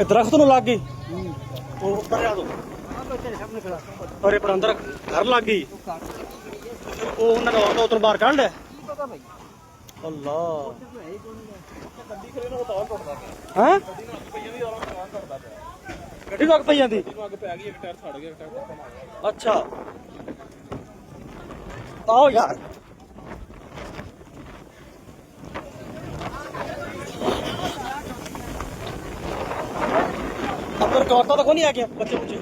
दरख्त नु लग गई अरे पर अंदर घर लग गई उधर बाहर कढ़ लिया अल्लाह हैं गड्डी लग पई जांदी अच्छा आओ यार अंदर औरतां तो नहीं आ गया बच्चे बुच्चे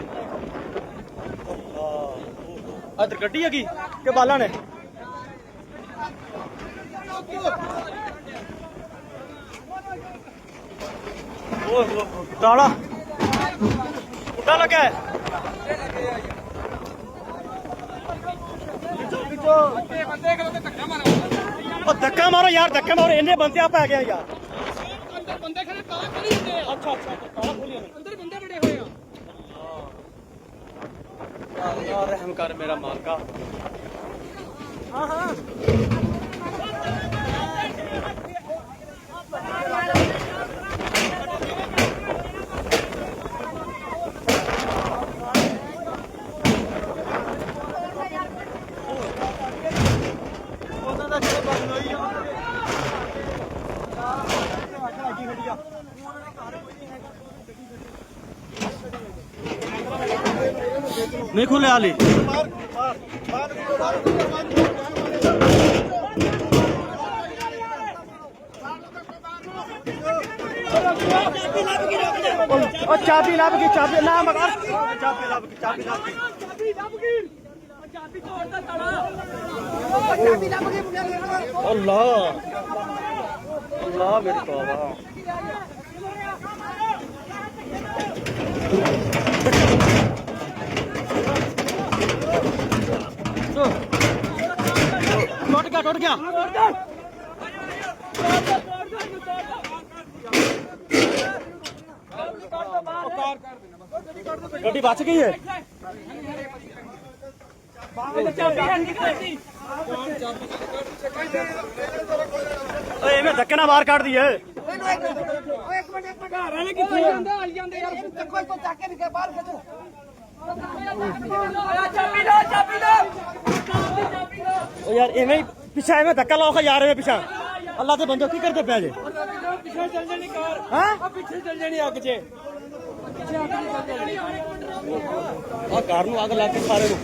अदर गड्डी है कि बाला ने ताला उड़ा लगा है धक्का मारो यार धक्का मारो इन्ने बंदे आप आ गए यार बंदे खड़े ताला खोली होते हैं अच्छा अच्छा ताला खोली अंदर बंदे बड़े हुए हैं अल्लाह रहम कर मेरा मालिका हां हां नहीं खुले आली चाबी लब की चाबी ना मगर चाबी लब की चाबी लब की अल्लाह अल्लाह मेरी तौबा टूट गया गड्डी बच गई है धक्के ना बाहर काट दिए यार इवें पिछा इवें धक्का लाओ यार इवें पिछा अल्लाह के बंदो की करते पे जे पिछे चल जानी कार हां पीछे चल जानी आग जे आ कार नु आग लग के सारे नु